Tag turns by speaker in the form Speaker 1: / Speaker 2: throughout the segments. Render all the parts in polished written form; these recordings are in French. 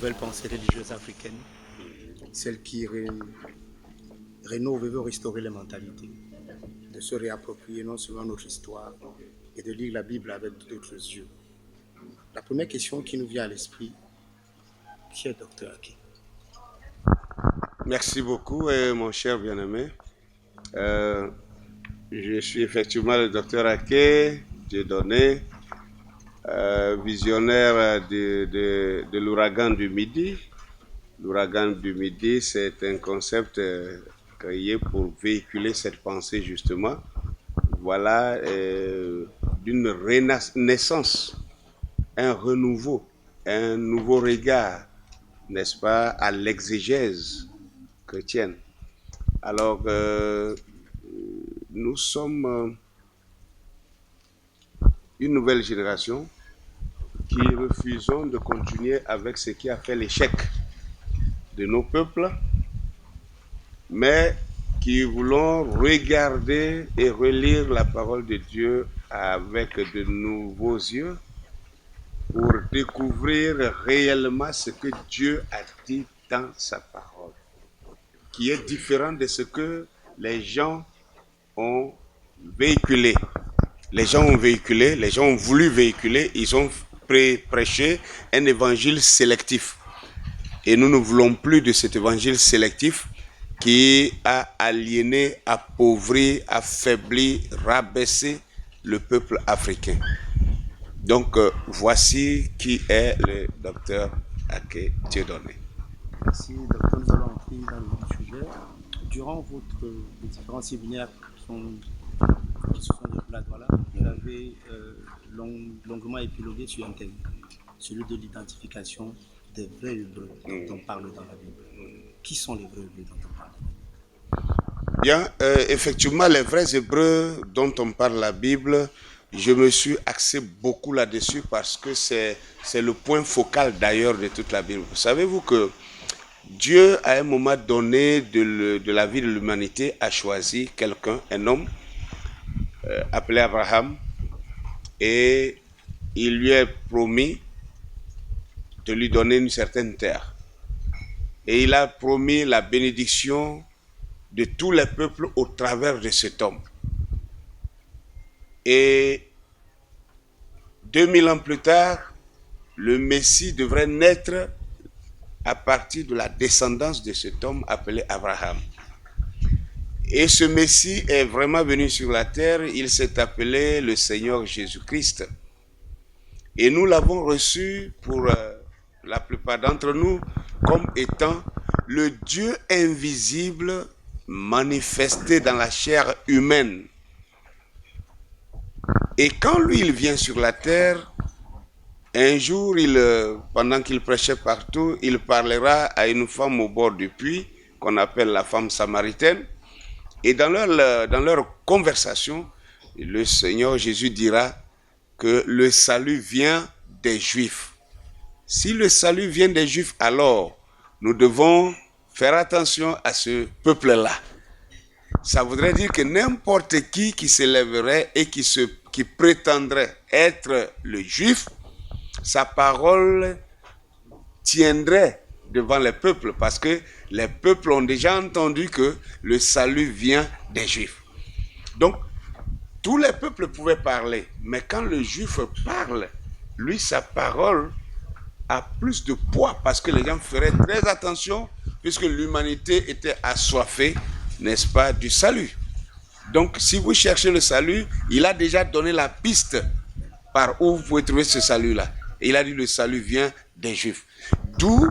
Speaker 1: nouvelle pensée religieuse africaine, celle qui rénove et veut restaurer les mentalités, de se réapproprier non seulement notre histoire et de lire la Bible avec d'autres yeux. La première question qui nous vient à l'esprit, qui est Dr. Aké?
Speaker 2: Merci beaucoup, mon cher bien-aimé. Je suis effectivement le Dr. Aké, Dieudonné, visionnaire de l'ouragan du Midi. L'ouragan du Midi, c'est un concept créé pour véhiculer cette pensée justement. Voilà, d'une renaissance, un renouveau, un nouveau regard, n'est-ce pas, à l'exégèse chrétienne. Alors, nous sommes une nouvelle génération qui refusons de continuer avec ce qui a fait l'échec de nos peuples, mais qui voulons regarder et relire la parole de Dieu avec de nouveaux yeux pour découvrir réellement ce que Dieu a dit dans sa parole, qui est différent de ce que les gens ont véhiculé. Les gens ont voulu véhiculer, ils ont prêché un évangile sélectif. Et nous ne voulons plus de cet évangile sélectif qui a aliéné, appauvri, affaibli, rabaissé le peuple africain. Donc, voici qui est le Dr. Aké Dieudonné.
Speaker 1: Merci, docteur. Nous allons entrer dans le sujet. Durant les différents séminaires qui se sont déroulés, voilà, vous avez longuement épilogué sur un thème, celui de l'identification des vrais Hébreux dont on parle dans la Bible. Qui sont les vrais Hébreux dont on parle?
Speaker 2: Bien, effectivement, les vrais Hébreux dont on parle dans la Bible, je me suis axé beaucoup là-dessus parce que c'est le point focal d'ailleurs de toute la Bible. Savez-vous que Dieu, à un moment donné de la vie de l'humanité, a choisi quelqu'un, un homme, appelé Abraham, et il lui a promis de lui donner une certaine terre. Et il a promis la bénédiction de tous les peuples au travers de cet homme. Et 2000 ans plus tard, le Messie devrait naître à partir de la descendance de cet homme appelé Abraham. Et ce Messie est vraiment venu sur la terre, il s'est appelé le Seigneur Jésus-Christ. Et nous l'avons reçu pour la plupart d'entre nous comme étant le Dieu invisible manifesté dans la chair humaine. Et quand lui, il vient sur la terre, un jour, pendant qu'il prêchait partout, il parlera à une femme au bord du puits, qu'on appelle la femme samaritaine. Et dans leur conversation, le Seigneur Jésus dira que le salut vient des Juifs. Si le salut vient des Juifs, alors nous devons faire attention à ce peuple-là. Ça voudrait dire que n'importe qui s'élèverait et qui prétendrait être le Juif, sa parole tiendrait devant les peuples parce que les peuples ont déjà entendu que le salut vient des Juifs. Donc, tous les peuples pouvaient parler, mais quand le Juif parle, lui, sa parole a plus de poids parce que les gens feraient très attention puisque l'humanité était assoiffée, n'est-ce pas, du salut. Donc, si vous cherchez le salut, il a déjà donné la piste par où vous pouvez trouver ce salut-là. Et il a dit le salut vient des Juifs. D'où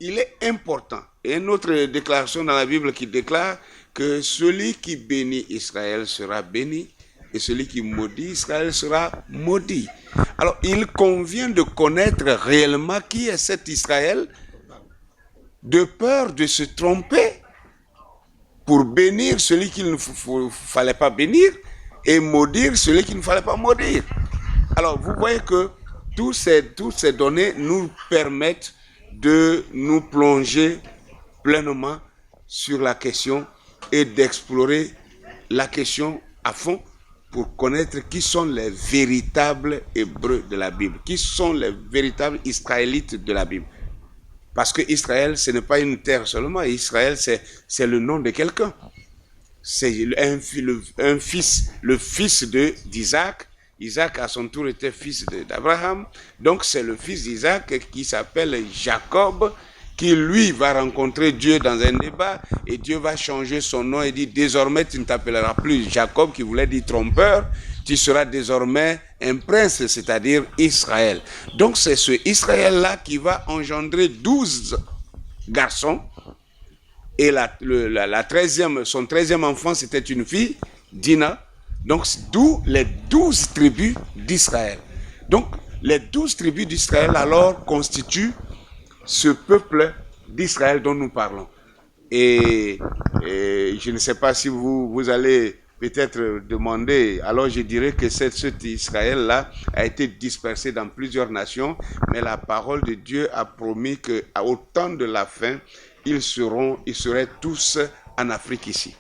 Speaker 2: il est important. Et une autre déclaration dans la Bible qui déclare que celui qui bénit Israël sera béni et celui qui maudit Israël sera maudit. Alors, il convient de connaître réellement qui est cet Israël, de peur de se tromper pour bénir celui qu'il ne fallait pas bénir et maudire celui qu'il ne fallait pas maudire. Alors, vous voyez que toutes ces données nous permettent de nous plonger pleinement sur la question et d'explorer la question à fond pour connaître qui sont les véritables Hébreux de la Bible, qui sont les véritables Israélites de la Bible. Parce que Israël, ce n'est pas une terre seulement. Israël, c'est le nom de quelqu'un. C'est le fils d'Isaac. Isaac, à son tour, était fils d'Abraham. Donc, c'est le fils d'Isaac qui s'appelle Jacob, qui, lui, va rencontrer Dieu dans un débat. Et Dieu va changer son nom et dit, désormais, tu ne t'appelleras plus Jacob, qui voulait dire trompeur. Tu seras désormais un prince, c'est-à-dire Israël. Donc, c'est ce Israël-là qui va engendrer 12 garçons. Et son 13e enfant, c'était une fille, Dina. Donc, d'où les 12 tribus d'Israël. Donc, les 12 tribus d'Israël, alors, constituent ce peuple d'Israël dont nous parlons. Et je ne sais pas si vous allez peut-être demander, alors je dirais que cet Israël-là a été dispersé dans plusieurs nations, mais la parole de Dieu a promis qu'au temps de la fin, ils seraient tous en Afrique ici.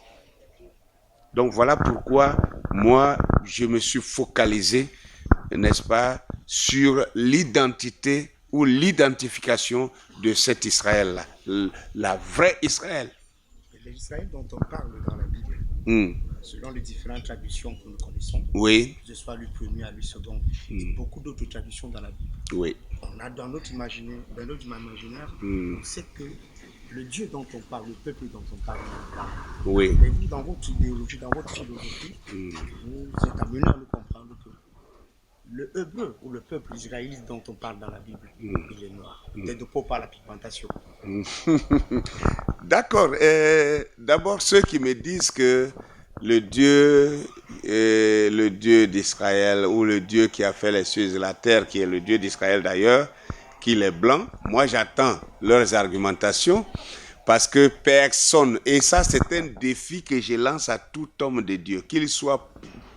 Speaker 2: Donc voilà pourquoi moi, je me suis focalisé, n'est-ce pas, sur l'identité ou l'identification de cet Israël-là, la vraie Israël.
Speaker 1: L'Israël dont on parle dans la Bible, selon les différentes traductions que nous connaissons,
Speaker 2: oui,
Speaker 1: que ce soit lui premier à lui second, beaucoup d'autres traductions dans la Bible.
Speaker 2: Oui.
Speaker 1: On a dans notre imaginaire, on sait que le Dieu dont on parle, le peuple dont on parle,
Speaker 2: oui.
Speaker 1: Mais vous, dans votre idéologie, dans votre philosophie, vous êtes amené à nous comprendre que le hébreu ou le peuple israélite dont on parle dans la Bible, il est noir. Peut-être de pas par la pigmentation.
Speaker 2: D'accord. D'abord, ceux qui me disent que le Dieu d'Israël ou le Dieu qui a fait les cieux et la terre, qui est le Dieu d'Israël d'ailleurs, qu'il est blanc, moi j'attends leurs argumentations parce que personne, et ça c'est un défi que je lance à tout homme de Dieu, qu'il soit,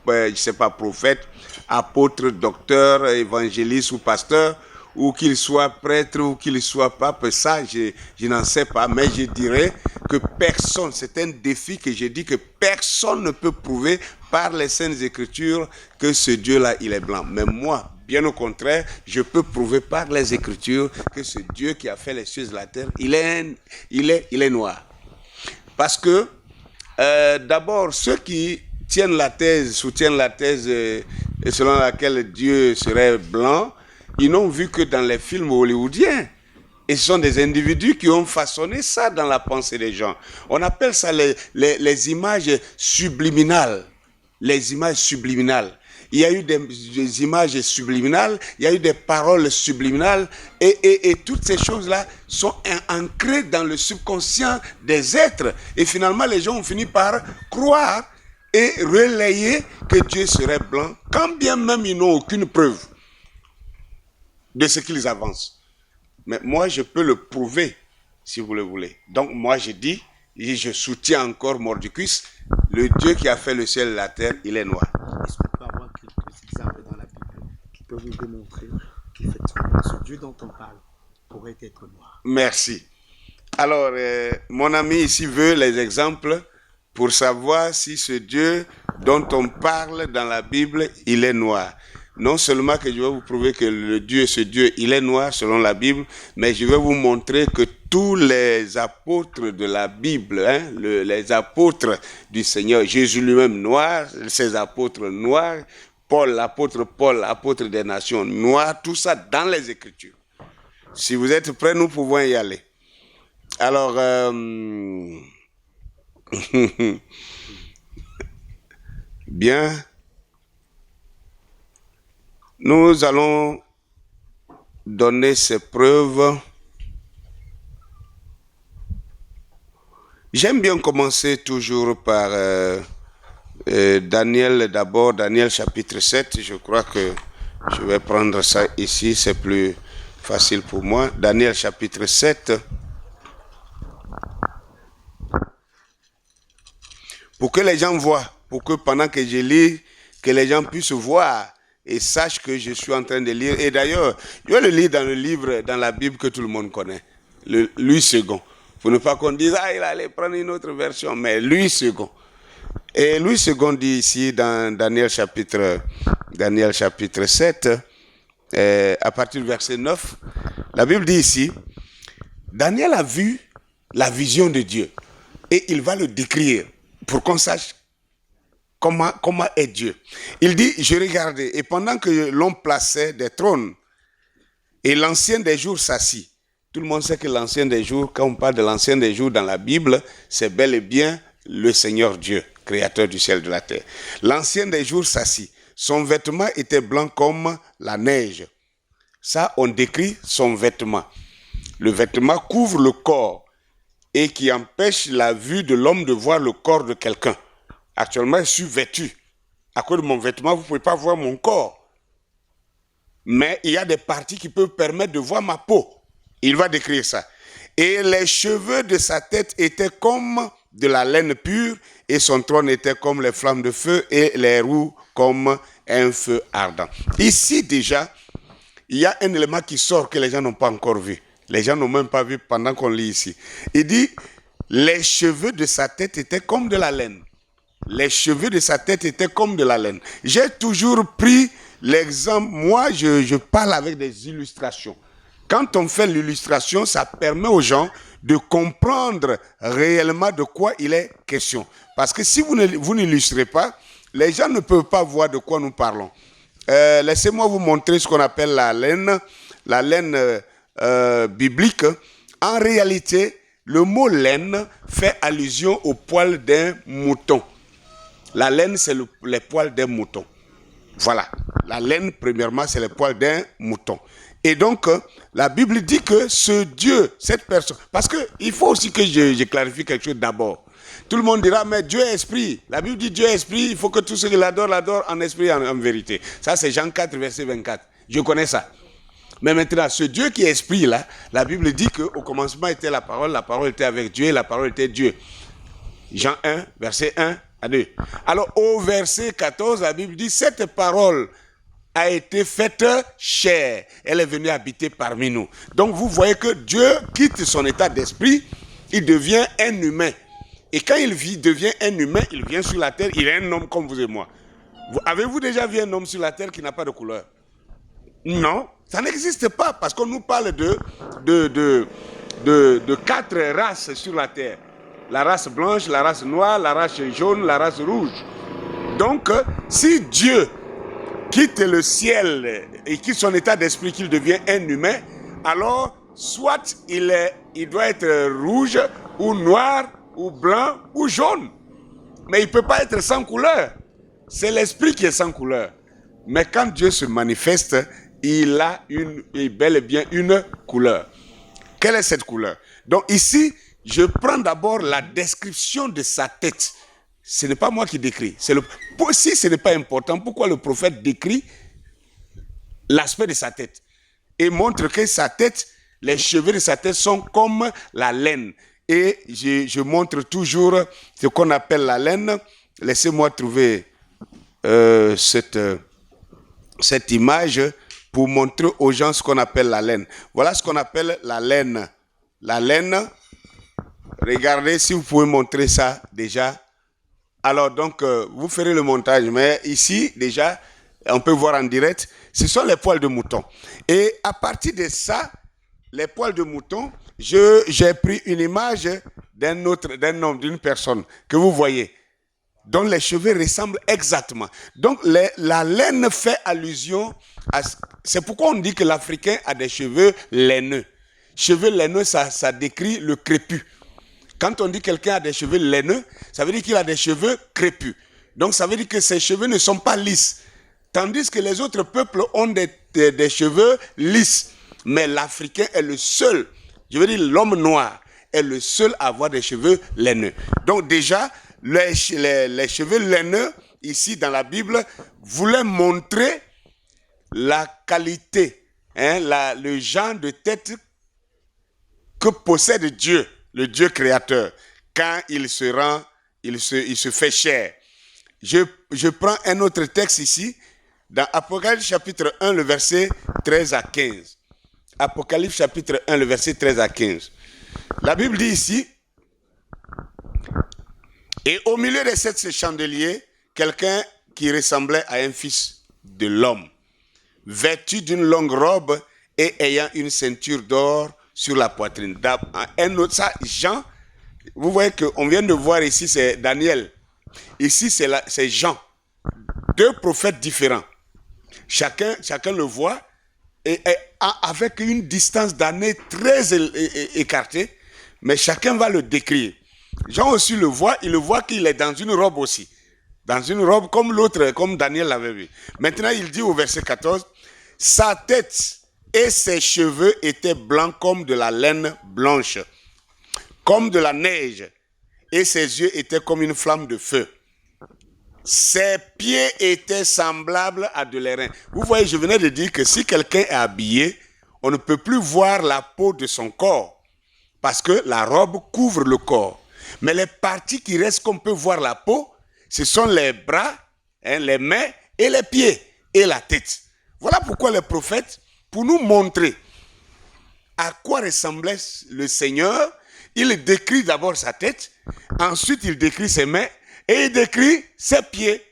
Speaker 2: je ne sais pas, prophète, apôtre, docteur, évangéliste ou pasteur, ou qu'il soit prêtre ou qu'il soit pape, ça je n'en sais pas, mais je dirais que personne, c'est un défi que je dis que personne ne peut prouver par les Saintes Écritures que ce Dieu-là, il est blanc. Mais moi, bien au contraire, je peux prouver par les Écritures que ce Dieu qui a fait les cieux et la terre, il est noir. Parce que, d'abord, ceux qui soutiennent la thèse selon laquelle Dieu serait blanc, ils n'ont vu que dans les films hollywoodiens. Et ce sont des individus qui ont façonné ça dans la pensée des gens. On appelle ça les images subliminales. Les images subliminales. Il y a eu des images subliminales, il y a eu des paroles subliminales, et toutes ces choses-là sont ancrées dans le subconscient des êtres. Et finalement, les gens ont fini par croire et relayer que Dieu serait blanc, quand bien même ils n'ont aucune preuve de ce qu'ils avancent. Mais moi, je peux le prouver, si vous le voulez. Donc, moi, je dis, et je soutiens encore Mordicus, le Dieu qui a fait le ciel et la terre, il est noir.
Speaker 1: Est-ce qu'on peut avoir quelques exemples dans la Bible qui peuvent vous démontrer qu'effectivement, ce Dieu dont on parle pourrait être noir?
Speaker 2: Merci. Alors, mon ami ici veut les exemples pour savoir si ce Dieu dont on parle dans la Bible, il est noir. Non seulement que je vais vous prouver que ce Dieu, il est noir selon la Bible, mais je vais vous montrer que tous les apôtres de la Bible, les apôtres du Seigneur, Jésus lui-même noir, ses apôtres noirs, l'apôtre Paul, apôtre des nations noir, tout ça dans les Écritures. Si vous êtes prêts, nous pouvons y aller. Alors, bien. Nous allons donner ces preuves. J'aime bien commencer toujours par Daniel d'abord, Daniel chapitre 7. Je crois que je vais prendre ça ici, c'est plus facile pour moi. Daniel chapitre 7. Pour que les gens voient, pour que pendant que je lis, que les gens puissent voir et sachent que je suis en train de lire. Et d'ailleurs, je vais le lire dans le livre, dans la Bible que tout le monde connaît, Louis II. Pour ne pas qu'on dise, il allait prendre une autre version, mais Louis II. Et Louis II dit ici dans Daniel chapitre 7, à partir du verset 9, la Bible dit ici, Daniel a vu la vision de Dieu et il va le décrire pour qu'on sache comment est Dieu. Il dit, je regardais et pendant que l'on plaçait des trônes et l'ancien des jours s'assit. Tout le monde sait que l'ancien des jours, quand on parle de l'ancien des jours dans la Bible, c'est bel et bien le Seigneur Dieu, créateur du ciel et de la terre. L'ancien des jours s'assit. Son vêtement était blanc comme la neige. Ça, on décrit son vêtement. Le vêtement couvre le corps et qui empêche la vue de l'homme de voir le corps de quelqu'un. Actuellement, je suis vêtu. À cause de mon vêtement, vous ne pouvez pas voir mon corps. Mais il y a des parties qui peuvent permettre de voir ma peau. Il va décrire ça. Et les cheveux de sa tête étaient comme de la laine pure, et son trône était comme les flammes de feu, et les roues comme un feu ardent. Ici déjà, il y a un élément qui sort que les gens n'ont pas encore vu. Les gens n'ont même pas vu pendant qu'on lit ici. Il dit, les cheveux de sa tête étaient comme de la laine. Les cheveux de sa tête étaient comme de la laine. J'ai toujours pris l'exemple, moi je parle avec des illustrations. Quand on fait l'illustration, ça permet aux gens de comprendre réellement de quoi il est question. Parce que si vous n'illustrez pas, les gens ne peuvent pas voir de quoi nous parlons. Laissez-moi vous montrer ce qu'on appelle la laine biblique. En réalité, le mot laine fait allusion au poil d'un mouton. La laine, c'est les poils d'un mouton. Voilà. La laine, premièrement, c'est les poils d'un mouton. Et donc, la Bible dit que ce Dieu, cette personne... Parce qu'il faut aussi que je clarifie quelque chose d'abord. Tout le monde dira, mais Dieu est esprit. La Bible dit Dieu est esprit, il faut que tous ceux qui l'adorent en esprit et en vérité. Ça, c'est Jean 4, verset 24. Je connais ça. Mais maintenant, ce Dieu qui est esprit, là, la Bible dit qu'au commencement était la parole était avec Dieu et la parole était Dieu. Jean 1, verset 1 à 2. Alors, au verset 14, la Bible dit, cette parole a été faite chair. Elle est venue habiter parmi nous. Donc, vous voyez que Dieu quitte son état d'esprit, il devient un humain. Et quand il devient un humain, il vient sur la terre, il est un homme comme vous et moi. Avez-vous déjà vu un homme sur la terre qui n'a pas de couleur? Non, ça n'existe pas, parce qu'on nous parle de 4 races sur la terre. La race blanche, la race noire, la race jaune, la race rouge. Donc, si Dieu quitte le ciel et quitte son état d'esprit, qu'il devient un humain, alors soit il doit être rouge ou noir ou blanc ou jaune. Mais il ne peut pas être sans couleur. C'est l'esprit qui est sans couleur. Mais quand Dieu se manifeste, il a bel et bien une couleur. Quelle est cette couleur? Donc ici, je prends d'abord la description de sa tête. Ce n'est pas moi qui décris. Si ce n'est pas important, pourquoi le prophète décrit l'aspect de sa tête et montre que sa tête, les cheveux de sa tête sont comme la laine. Et je montre toujours ce qu'on appelle la laine. Laissez-moi trouver cette image pour montrer aux gens ce qu'on appelle la laine. Voilà ce qu'on appelle la laine. La laine, regardez si vous pouvez montrer ça déjà. Alors donc, vous ferez le montage. Mais ici, déjà, on peut voir en direct, ce sont les poils de mouton. Et à partir de ça, les poils de mouton, j'ai pris une image d'un homme, d'une personne que vous voyez, dont les cheveux ressemblent exactement. Donc, la laine fait allusion à... C'est pourquoi on dit que l'Africain a des cheveux laineux. Cheveux laineux, ça décrit le crépus. Quand on dit que quelqu'un a des cheveux laineux, ça veut dire qu'il a des cheveux crépus. Donc, ça veut dire que ses cheveux ne sont pas lisses. Tandis que les autres peuples ont des cheveux lisses. Mais l'Africain est le seul, je veux dire l'homme noir, est le seul à avoir des cheveux laineux. Donc déjà, les cheveux laineux, ici dans la Bible, voulaient montrer la qualité, le genre de tête que possède Dieu, le Dieu créateur, quand il se fait chair. Je prends un autre texte ici, dans Apocalypse chapitre 1, le verset 13 à 15. Apocalypse chapitre 1, le verset 13 à 15. La Bible dit ici, Et au milieu de ces chandeliers, quelqu'un qui ressemblait à un fils de l'homme, vêtu d'une longue robe et ayant une ceinture d'or sur la poitrine. Un autre, ça, Jean, vous voyez qu'on vient de voir ici, c'est Daniel. Ici, c'est Jean. Deux prophètes différents. Chacun le voit et avec une distance d'années très écartée, mais chacun va le décrire. Jean aussi le voit, il le voit qu'il est dans une robe aussi. Dans une robe comme l'autre, comme Daniel l'avait vu. Maintenant, il dit au verset 14, « Sa tête et ses cheveux étaient blancs comme de la laine blanche, comme de la neige, et ses yeux étaient comme une flamme de feu. Ses pieds étaient semblables à de l'airain. » Vous voyez, je venais de dire que si quelqu'un est habillé, on ne peut plus voir la peau de son corps, parce que la robe couvre le corps. Mais les parties qui restent qu'on peut voir la peau, ce sont les bras, les mains et les pieds et la tête. Voilà pourquoi les prophètes, pour nous montrer à quoi ressemblait le Seigneur, il décrit d'abord sa tête, ensuite il décrit ses mains et il décrit ses pieds.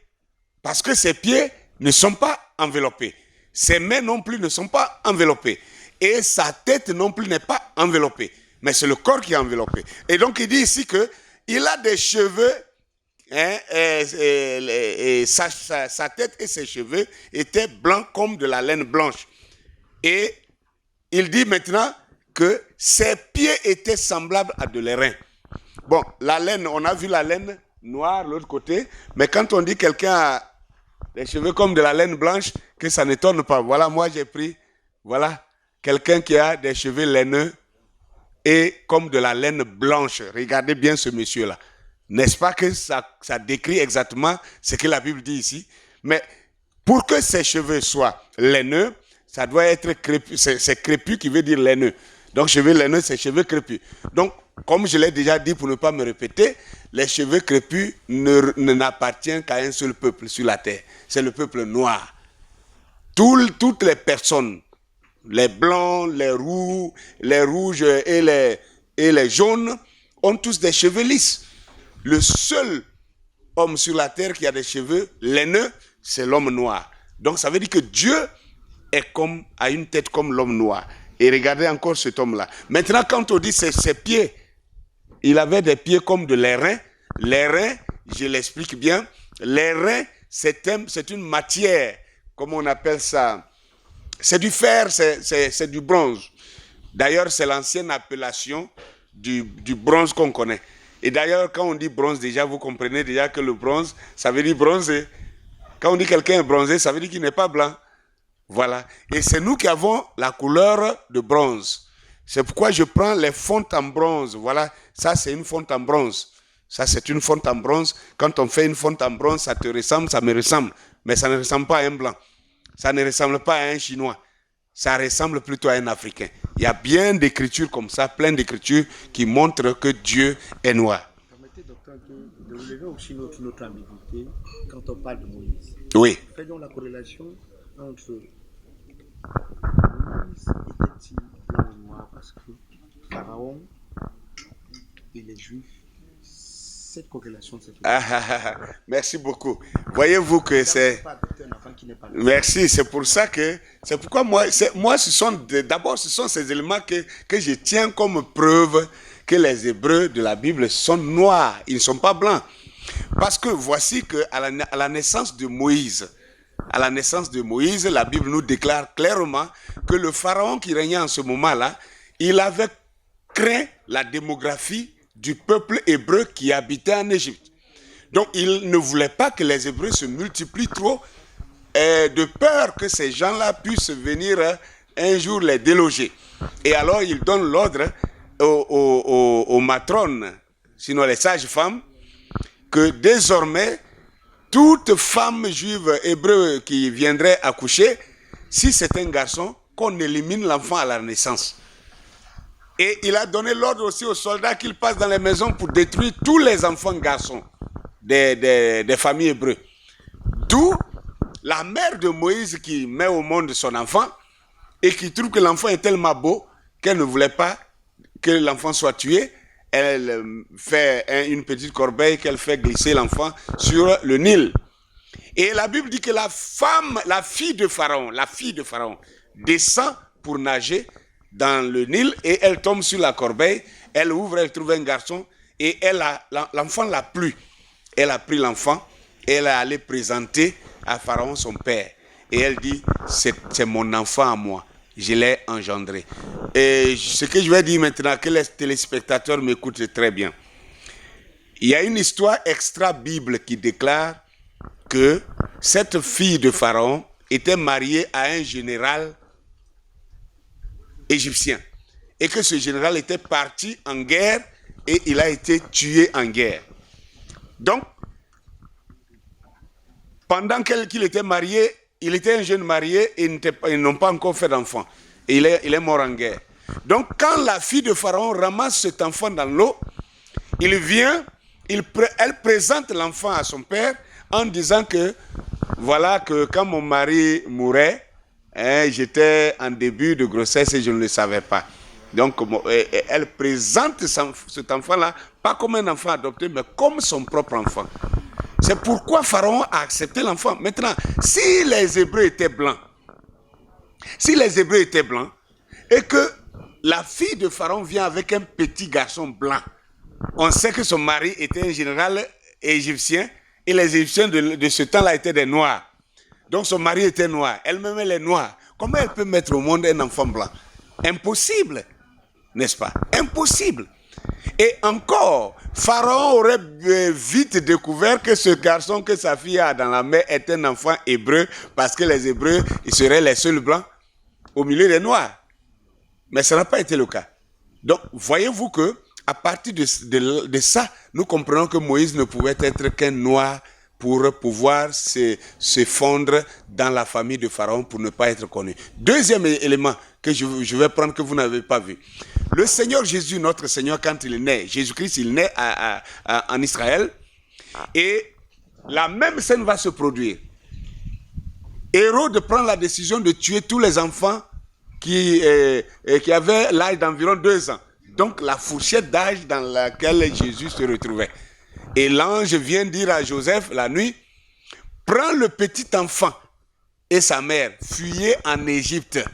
Speaker 2: Parce que ses pieds ne sont pas enveloppés. Ses mains non plus ne sont pas enveloppées. Et sa tête non plus n'est pas enveloppée. Mais c'est le corps qui est enveloppé. Et donc il dit ici qu'il a des cheveux, sa tête et ses cheveux étaient blancs comme de la laine blanche. Et il dit maintenant que ses pieds étaient semblables à de l'airain. Bon, la laine, on a vu la laine noire de l'autre côté, mais quand on dit quelqu'un a des cheveux comme de la laine blanche, que ça n'étonne pas. Voilà, moi j'ai pris, voilà, quelqu'un qui a des cheveux laineux et comme de la laine blanche. Regardez bien ce monsieur-là. N'est-ce pas que ça décrit exactement ce que la Bible dit ici? Mais pour que ses cheveux soient laineux, ça doit être crépus. C'est crépus qui veut dire laineux. Donc cheveux laineux, c'est cheveux crépus. Donc, comme je l'ai déjà dit pour ne pas me répéter, les cheveux crépus n'appartiennent qu'à un seul peuple sur la terre. C'est le peuple noir. Toutes les personnes, les blancs, les rouges et les jaunes, ont tous des cheveux lisses. Le seul homme sur la terre qui a des cheveux laineux, c'est l'homme noir. Donc ça veut dire que Dieu a une tête comme l'homme noir. Et regardez encore cet homme-là. Maintenant, quand on dit ses pieds, il avait des pieds comme de l'airain. L'airain, je l'explique bien, l'airain, c'est une matière, comment on appelle ça? C'est du fer, c'est du bronze. D'ailleurs, c'est l'ancienne appellation du bronze qu'on connaît. Et d'ailleurs, quand on dit bronze, déjà, vous comprenez déjà que le bronze, ça veut dire bronzé. Quand on dit quelqu'un est bronzé, ça veut dire qu'il n'est pas blanc. Voilà. Et c'est nous qui avons la couleur de bronze. C'est pourquoi je prends les fontes en bronze. Voilà, ça c'est une fonte en bronze. Ça c'est une fonte en bronze. Quand on fait une fonte en bronze, ça te ressemble, ça me ressemble. Mais ça ne ressemble pas à un blanc. Ça ne ressemble pas à un Chinois. Ça ressemble plutôt à un Africain. Il y a bien d'écritures comme ça, plein d'écritures qui montrent que Dieu est noir.
Speaker 1: Permettez, docteur, de relever aussi notre ambiguïté quand on parle de Moïse.
Speaker 2: Oui.
Speaker 1: Faisons la corrélation entre Moïse était-il blanc ou noir parce que Pharaon et les Juifs, cette corrélation, c'est
Speaker 2: merci beaucoup. Voyez-vous que c'est... Merci, c'est pour ça que... C'est pourquoi moi ce sont ces éléments que je tiens comme preuve que les Hébreux de la Bible sont noirs, ils ne sont pas blancs. Parce que voici qu'à la naissance de Moïse, la Bible nous déclare clairement que le Pharaon qui régnait en ce moment-là, il avait craint la démographie du peuple hébreu qui habitait en Égypte. Donc, il ne voulait pas que les Hébreux se multiplient trop, de peur que ces gens-là puissent venir un jour les déloger. Et alors, il donne l'ordre aux matrones, sinon les sages-femmes, que désormais, toute femme juive hébreu qui viendrait accoucher, si c'est un garçon, qu'on élimine l'enfant à la naissance. Et il a donné l'ordre aussi aux soldats qu'ils passent dans les maisons pour détruire tous les enfants garçons des familles hébreues. D'où la mère de Moïse qui met au monde son enfant et qui trouve que l'enfant est tellement beau qu'elle ne voulait pas que l'enfant soit tué. elle fait une petite corbeille qu'elle fait glisser l'enfant sur le Nil. Et la Bible dit que la fille de Pharaon descend pour nager dans le Nil et elle tombe sur la corbeille, elle ouvre, elle trouve un garçon et l'enfant l'a plu. Elle a pris l'enfant et elle est allée présenter à Pharaon son père. Et elle dit, c'est mon enfant à moi, je l'ai engendré. Et ce que je vais dire maintenant, que les téléspectateurs m'écoutent très bien. Il y a une histoire extra-bible qui déclare que cette fille de Pharaon était mariée à un général égyptien. Et que ce général était parti en guerre et il a été tué en guerre. Donc, pendant qu'il était marié, il était un jeune marié et ils n'ont pas encore fait d'enfant. Et il est mort en guerre. Donc, quand la fille de Pharaon ramasse cet enfant dans l'eau, il vient, elle présente l'enfant à son père en disant que, voilà, que quand mon mari mourait, j'étais en début de grossesse et je ne le savais pas. Donc, elle présente cet enfant-là, pas comme un enfant adopté, mais comme son propre enfant. C'est pourquoi Pharaon a accepté l'enfant. Maintenant, si les Hébreux étaient blancs, et que la fille de Pharaon vient avec un petit garçon blanc, on sait que son mari était un général égyptien, et les Égyptiens de ce temps-là étaient des Noirs. Donc son mari était noir, elle-même elle est noire. Comment elle peut mettre au monde un enfant blanc? Impossible, n'est-ce pas? Impossible. Et encore, Pharaon aurait vite découvert que ce garçon que sa fille a dans la main est un enfant hébreu, parce que les Hébreux, ils seraient les seuls blancs au milieu des Noirs. Mais ça n'a pas été le cas. Donc, voyez-vous que à partir de ça, nous comprenons que Moïse ne pouvait être qu'un noir pour pouvoir se fondre dans la famille de Pharaon pour ne pas être connu. Deuxième élément que je vais prendre que vous n'avez pas vu. Le Seigneur Jésus, notre Seigneur, quand il naît, Jésus-Christ, il naît en Israël et la même scène va se produire. Hérode prend la décision de tuer tous les enfants qui avaient l'âge d'environ 2 ans. Donc la fourchette d'âge dans laquelle Jésus se retrouvait. Et l'ange vient dire à Joseph la nuit, prends le petit enfant et sa mère, fuyez en Égypte.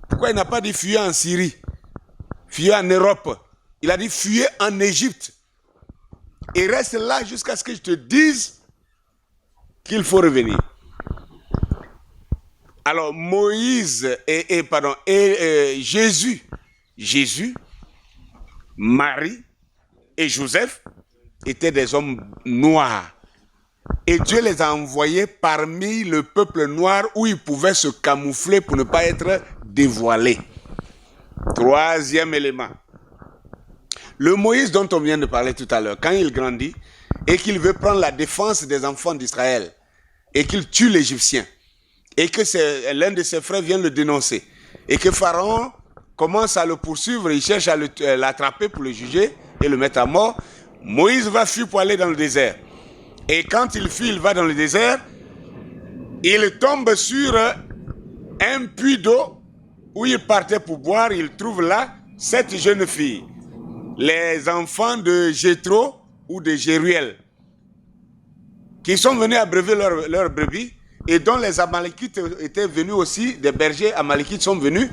Speaker 2: Pourquoi il n'a pas dit fuyez en Syrie, fuyez en Europe? Il a dit fuyez en Égypte. Et reste là jusqu'à ce que je te dise qu'il faut revenir. Alors Moïse et Jésus, Marie et Joseph étaient des hommes noirs. Et Dieu les a envoyés parmi le peuple noir où ils pouvaient se camoufler pour ne pas être dévoilés. Troisième élément. Le Moïse dont on vient de parler tout à l'heure, quand il grandit et qu'il veut prendre la défense des enfants d'Israël et qu'il tue l'Égyptien et que l'un de ses frères vient le dénoncer et que Pharaon commence à le poursuivre, il cherche à l'attraper pour le juger et le mettre à mort, Moïse va fuir pour aller dans le désert. Et quand il fuit, il va dans le désert, il tombe sur un puits d'eau où il partait pour boire, il trouve là 7 jeunes filles, les enfants de Jéthro ou de Jéruel, qui sont venus abreuver leurs brebis et dont les Amalekites étaient venus aussi, des bergers Amalekites sont venus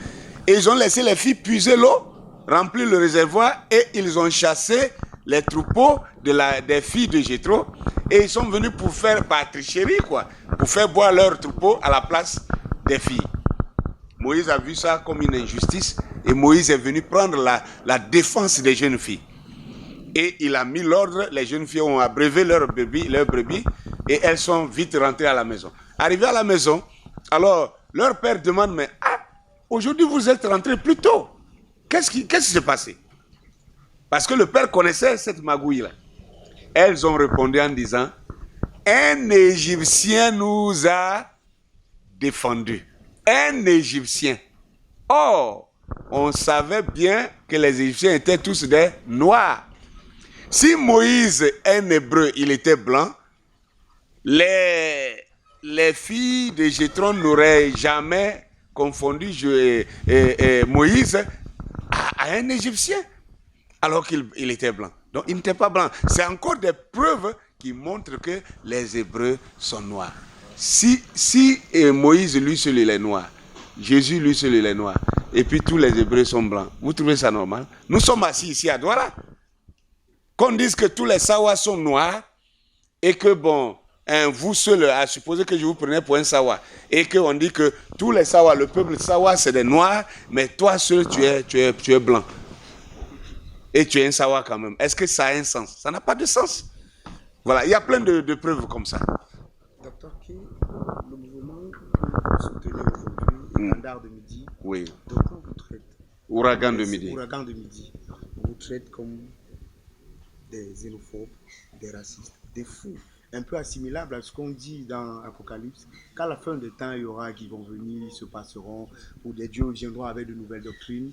Speaker 2: et ils ont laissé les filles puiser l'eau, remplir le réservoir et ils ont chassé les troupeaux des filles de Jéthro et ils sont venus pour faire par tricherie pour faire boire leurs troupeaux à la place des filles. Moïse a vu ça comme une injustice et Moïse est venu prendre la défense des jeunes filles. Et il a mis l'ordre, les jeunes filles ont abreuvé leurs brebis et elles sont vite rentrées à la maison. Arrivées à la maison, alors leur père demande, mais aujourd'hui vous êtes rentrés plus tôt. Qu'est-ce qui s'est passé? Parce que le père connaissait cette magouille-là. Elles ont répondu en disant, un Égyptien nous a défendus. Un Égyptien. Or, on savait bien que les Égyptiens étaient tous des Noirs. Si Moïse est un Hébreu, il était blanc, les filles de Jéthro n'auraient jamais confondu Moïse à un Égyptien. alors qu'il était blanc. Donc il n'était pas blanc. C'est encore des preuves qui montrent que les Hébreux sont noirs. Si Moïse, lui seul, il est noir, Jésus, lui seul, il est noir, et puis tous les Hébreux sont blancs, vous trouvez ça normal? Nous sommes assis ici à Douala. Qu'on dise que tous les Sawas sont noirs, et que bon, vous seul, à supposer que je vous prenais pour un Sawa, et qu'on dit que tous les Sawas, le peuple Sawa, c'est des noirs, mais toi seul, tu es blanc. Et tu es un Sawa quand même. Est-ce que ça a un sens? Ça n'a pas de sens. Voilà, il y a plein de preuves comme ça.
Speaker 1: Docteur Kay, le mouvement que vous soutenez aujourd'hui, Étendard de Midi,
Speaker 2: oui.
Speaker 1: donc on vous traite
Speaker 2: Ouragan de Midi.
Speaker 1: Ouragan de Midi. On vous traite comme des xénophobes, des racistes, des fous. Un peu assimilable à ce qu'on dit dans Apocalypse, qu'à la fin des temps, il y aura qui vont venir, ils se passeront, ou des dieux viendront avec de nouvelles doctrines.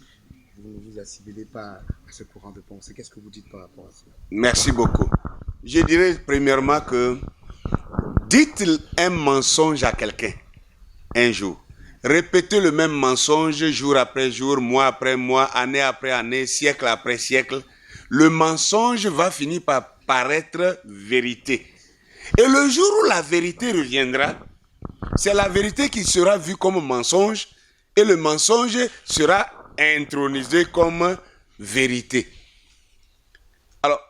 Speaker 1: Vous ne vous assimilez pas à ce courant de pensée. Qu'est-ce que vous dites par rapport à ça?
Speaker 2: Merci beaucoup. Je dirais premièrement que dites un mensonge à quelqu'un un jour. Répétez le même mensonge jour après jour, mois après mois, année après année, siècle après siècle. Le mensonge va finir par paraître vérité. Et le jour où la vérité reviendra, c'est la vérité qui sera vue comme mensonge et le mensonge sera intronisé comme vérité. Alors,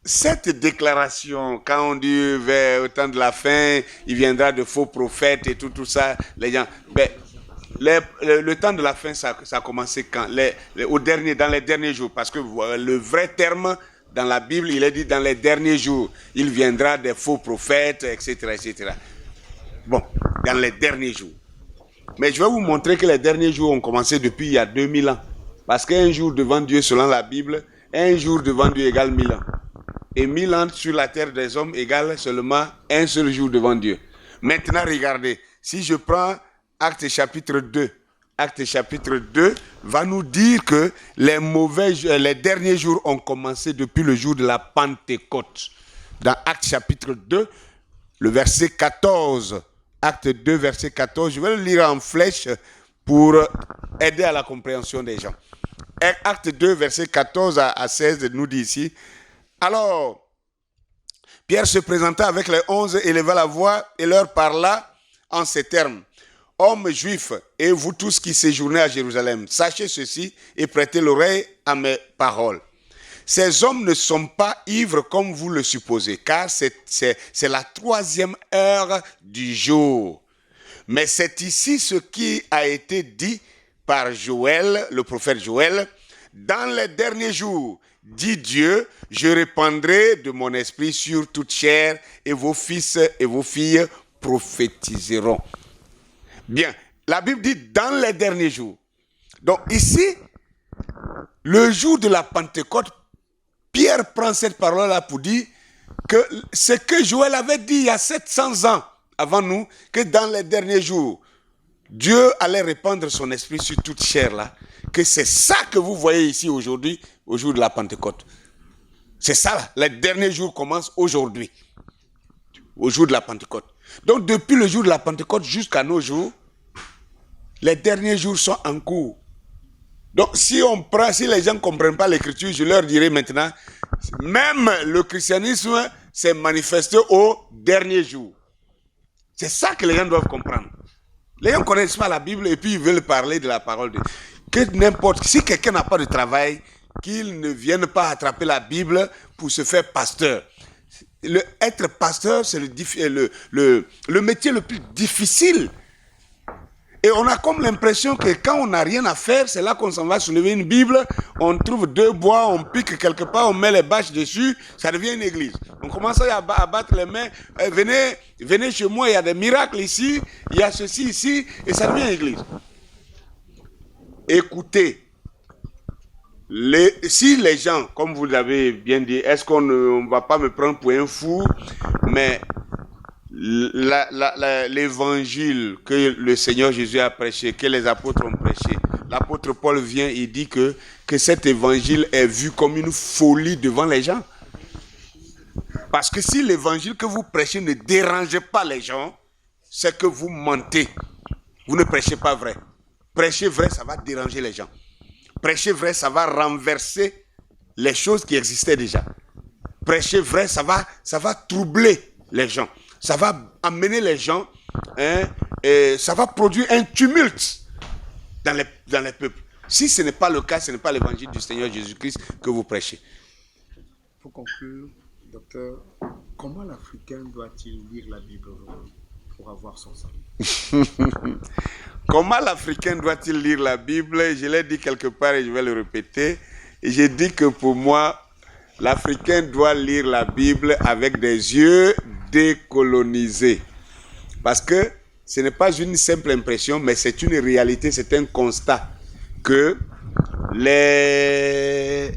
Speaker 2: cette déclaration, quand on dit vers le temps de la fin, il viendra de faux prophètes et tout ça, les gens, le temps de la fin, ça a commencé quand? Dans les derniers jours, parce que le vrai terme dans la Bible, il est dit dans les derniers jours, il viendra des faux prophètes, etc., etc. Bon, dans les derniers jours. Mais je vais vous montrer que les derniers jours ont commencé depuis il y a 2000 ans. Parce qu'un jour devant Dieu, selon la Bible, un jour devant Dieu égale 1000 ans. Et 1000 ans sur la terre des hommes égale seulement un seul jour devant Dieu. Maintenant, regardez, si je prends Actes chapitre 2, Actes chapitre 2 va nous dire que les derniers jours ont commencé depuis le jour de la Pentecôte. Dans Actes chapitre 2, le verset 14, Acte 2, verset 14, je vais le lire en flèche pour aider à la compréhension des gens. Acte 2, verset 14 à 16 nous dit ici, alors, Pierre se présenta avec les 11, éleva la voix et leur parla en ces termes. Hommes juifs et vous tous qui séjournez à Jérusalem, sachez ceci et prêtez l'oreille à mes paroles. Ces hommes ne sont pas ivres comme vous le supposez, car c'est la 3e heure du jour. Mais c'est ici ce qui a été dit par Joël, le prophète Joël. Dans les derniers jours, dit Dieu, je répandrai de mon esprit sur toute chair et vos fils et vos filles prophétiseront. Bien, la Bible dit dans les derniers jours. Donc ici, le jour de la Pentecôte, Pierre prend cette parole-là pour dire que ce que Joël avait dit il y a 700 ans avant nous, que dans les derniers jours, Dieu allait répandre son esprit sur toute chair là, que c'est ça que vous voyez ici aujourd'hui, au jour de la Pentecôte. C'est ça là, les derniers jours commencent aujourd'hui, au jour de la Pentecôte. Donc depuis le jour de la Pentecôte jusqu'à nos jours, les derniers jours sont en cours. Donc si les gens ne comprennent pas l'écriture, je leur dirai maintenant, même le christianisme s'est manifesté au dernier jour. C'est ça que les gens doivent comprendre. Les gens ne connaissent pas la Bible et puis ils veulent parler de la parole de Dieu. Que n'importe, si quelqu'un n'a pas de travail, qu'il ne vienne pas attraper la Bible pour se faire pasteur. Être pasteur, c'est le métier le plus difficile. Et on a comme l'impression que quand on n'a rien à faire, c'est là qu'on s'en va soulever une Bible, on trouve 2 bois, on pique quelque part, on met les bâches dessus, ça devient une église. On commence à battre les mains, venez chez moi, il y a des miracles ici, il y a ceci ici, et ça devient une église. Écoutez, si les gens, comme vous l'avez bien dit, est-ce qu'on ne va pas me prendre pour un fou, mais l'évangile que le Seigneur Jésus a prêché, que les apôtres ont prêché, l'apôtre Paul vient et dit que cet évangile est vu comme une folie devant les gens. Parce que si l'évangile que vous prêchez ne dérange pas les gens, c'est que vous mentez. Vous ne prêchez pas vrai. Prêcher vrai, ça va déranger les gens. Prêcher vrai, ça va renverser les choses qui existaient déjà. Prêcher vrai, ça va troubler les gens. Ça va amener les gens, et ça va produire un tumulte dans les peuples. Si ce n'est pas le cas, ce n'est pas l'évangile du Seigneur Jésus-Christ que vous prêchez.
Speaker 1: Pour conclure, docteur, comment l'Africain doit-il lire la Bible pour avoir son salut?
Speaker 2: Comment l'Africain doit-il lire la Bible? Je l'ai dit quelque part et je vais le répéter. Et j'ai dit que pour moi, l'Africain doit lire la Bible avec des yeux décolonisés. Parce que ce n'est pas une simple impression, mais c'est une réalité, c'est un constat que les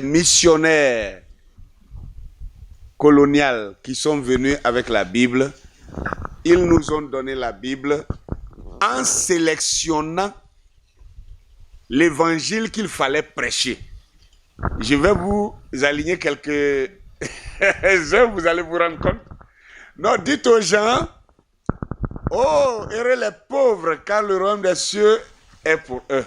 Speaker 2: missionnaires coloniaux qui sont venus avec la Bible, ils nous ont donné la Bible en sélectionnant l'évangile qu'il fallait prêcher. Je vais vous aligner quelques heures, vous allez vous rendre compte. Non, dites aux gens, oh, heureux les pauvres, car le royaume des cieux est pour eux.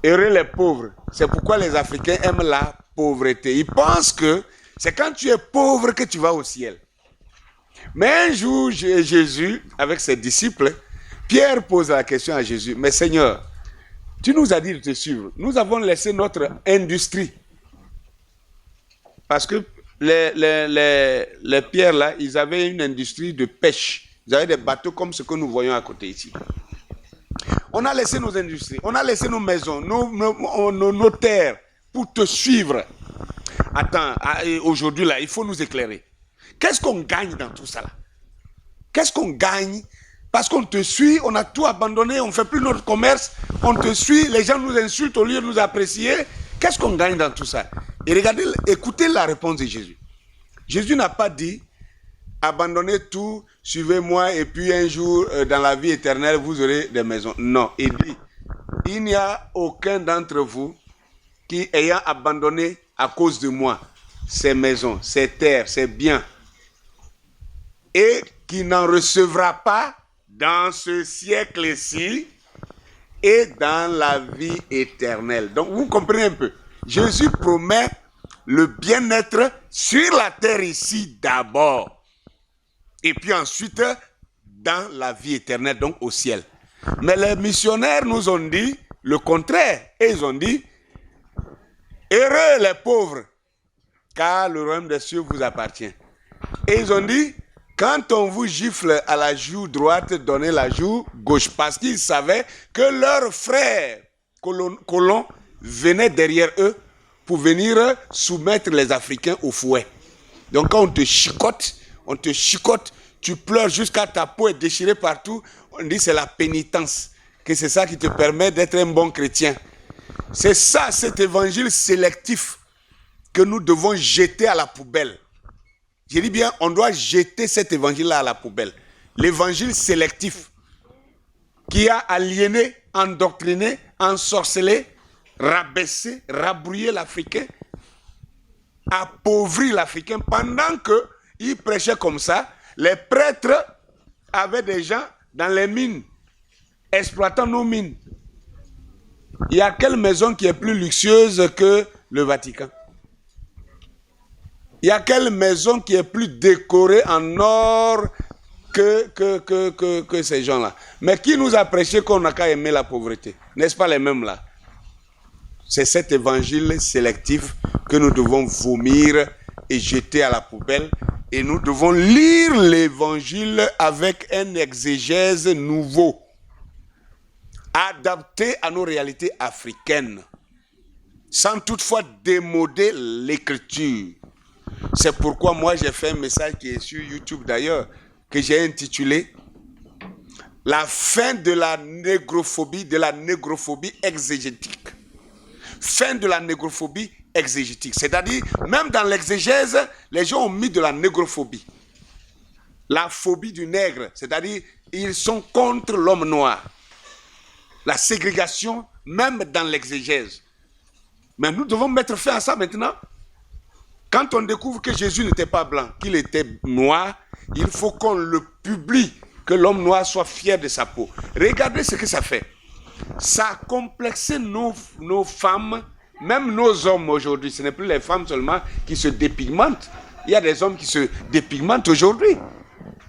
Speaker 2: Heureux les pauvres. C'est pourquoi les Africains aiment la pauvreté. Ils pensent que c'est quand tu es pauvre que tu vas au ciel. Mais un jour, Jésus, avec ses disciples, Pierre pose la question à Jésus, mais Seigneur, tu nous as dit de te suivre. Nous avons laissé notre industrie. Parce que les pierres là, ils avaient une industrie de pêche. Ils avaient des bateaux comme ce que nous voyons à côté ici. On a laissé nos industries, on a laissé nos maisons, nos terres pour te suivre. Attends, aujourd'hui là, il faut nous éclairer. Qu'est-ce qu'on gagne dans tout ça là? Qu'est-ce qu'on gagne? Parce qu'on te suit, on a tout abandonné, on ne fait plus notre commerce, on te suit, les gens nous insultent au lieu de nous apprécier. Qu'est-ce qu'on gagne dans tout ça? Et regardez, écoutez la réponse de Jésus. Jésus n'a pas dit, abandonnez tout, suivez-moi et puis un jour, dans la vie éternelle, vous aurez des maisons. Non, il dit, il n'y a aucun d'entre vous qui, ayant abandonné à cause de moi ses maisons, ses terres, ses biens, et qui n'en recevra pas dans ce siècle-ci et dans la vie éternelle. Donc, vous comprenez un peu. Jésus promet le bien-être sur la terre ici d'abord. Et puis ensuite, dans la vie éternelle, donc au ciel. Mais les missionnaires nous ont dit le contraire. Et ils ont dit, heureux les pauvres, car le royaume des cieux vous appartient. Et ils ont dit, quand on vous gifle à la joue droite, donnez la joue gauche. Parce qu'ils savaient que leurs frères colons venaient derrière eux pour venir soumettre les Africains au fouet. Donc quand on te chicote, tu pleures jusqu'à ta peau est déchirée partout. On dit c'est la pénitence, que c'est ça qui te permet d'être un bon chrétien. C'est ça, cet évangile sélectif que nous devons jeter à la poubelle. Je dis bien, on doit jeter cet évangile-là à la poubelle. L'évangile sélectif qui a aliéné, endoctriné, ensorcelé, rabaissé, rabrouillé l'Africain, appauvri l'Africain. Pendant qu'il prêchait comme ça, les prêtres avaient des gens dans les mines, exploitant nos mines. Il y a quelle maison qui est plus luxueuse que le Vatican? Il y a quelle maison qui est plus décorée en or que ces gens-là? Mais qui nous a prêché qu'on n'a qu'à aimer la pauvreté? N'est-ce pas les mêmes là? C'est cet évangile sélectif que nous devons vomir et jeter à la poubelle. Et nous devons lire l'évangile avec un exégèse nouveau, adapté à nos réalités africaines, sans toutefois démoder l'écriture. C'est pourquoi moi j'ai fait un message qui est sur YouTube d'ailleurs, que j'ai intitulé « La fin de la négrophobie exégétique ». Fin de la négrophobie exégétique. C'est-à-dire, même dans l'exégèse, les gens ont mis de la négrophobie. La phobie du nègre, c'est-à-dire, ils sont contre l'homme noir. La ségrégation, même dans l'exégèse. Mais nous devons mettre fin à ça maintenant. Quand on découvre que Jésus n'était pas blanc, qu'il était noir, il faut qu'on le publie, que l'homme noir soit fier de sa peau. Regardez ce que ça fait. Ça a complexé nos femmes même nos hommes aujourd'hui, ce n'est plus les femmes seulement qui se dépigmentent. Il y a des hommes qui se dépigmentent aujourd'hui.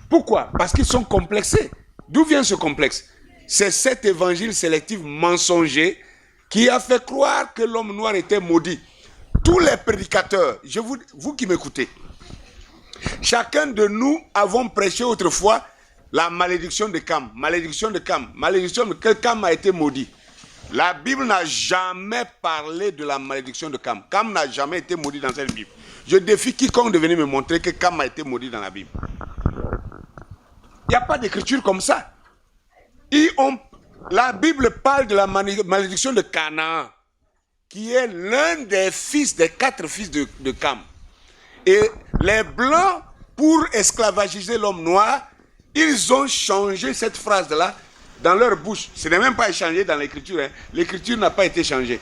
Speaker 2: Pourquoi? Parce qu'ils sont complexés. D'où vient ce complexe? C'est cet évangile sélectif mensonger qui a fait croire que l'homme noir était maudit. Tous les prédicateurs, vous qui m'écoutez, chacun de nous avons prêché autrefois la malédiction de Cam. Malédiction de Cam. Malédiction de que Cam a été maudit. La Bible n'a jamais parlé de la malédiction de Cam. Cam n'a jamais été maudit dans cette Bible. Je défie quiconque de venir me montrer que Cam a été maudit dans la Bible. Il n'y a pas d'écriture comme ça. La Bible parle de la malédiction de Canaan, qui est l'un des 4 fils de Cam. Et les Blancs, pour esclavagiser l'homme noir, ils ont changé cette phrase-là dans leur bouche. Ce n'est même pas échangé dans l'écriture. Hein. L'écriture n'a pas été changée.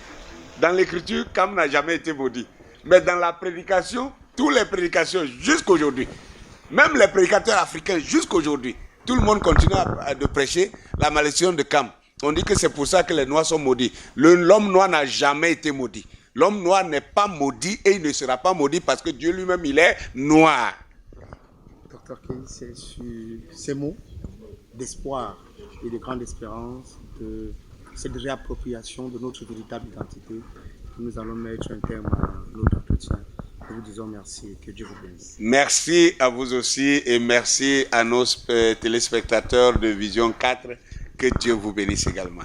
Speaker 2: Dans l'écriture, Cam n'a jamais été maudit. Mais dans la prédication, toutes les prédications jusqu'aujourd'hui, même les prédicateurs africains jusqu'aujourd'hui, tout le monde continue de prêcher la malédiction de Cam. On dit que c'est pour ça que les Noirs sont maudits. L'homme noir n'a jamais été maudit. L'homme noir n'est pas maudit et il ne sera pas maudit parce que Dieu lui-même, il est noir.
Speaker 1: Docteur Kay, c'est sur ces mots d'espoir et de grande espérance, de cette réappropriation de notre véritable identité, que nous allons mettre un terme à notre entretien. Nous vous disons merci et que Dieu vous bénisse.
Speaker 2: Merci à vous aussi et merci à nos téléspectateurs de Vision 4. Que Dieu vous bénisse également.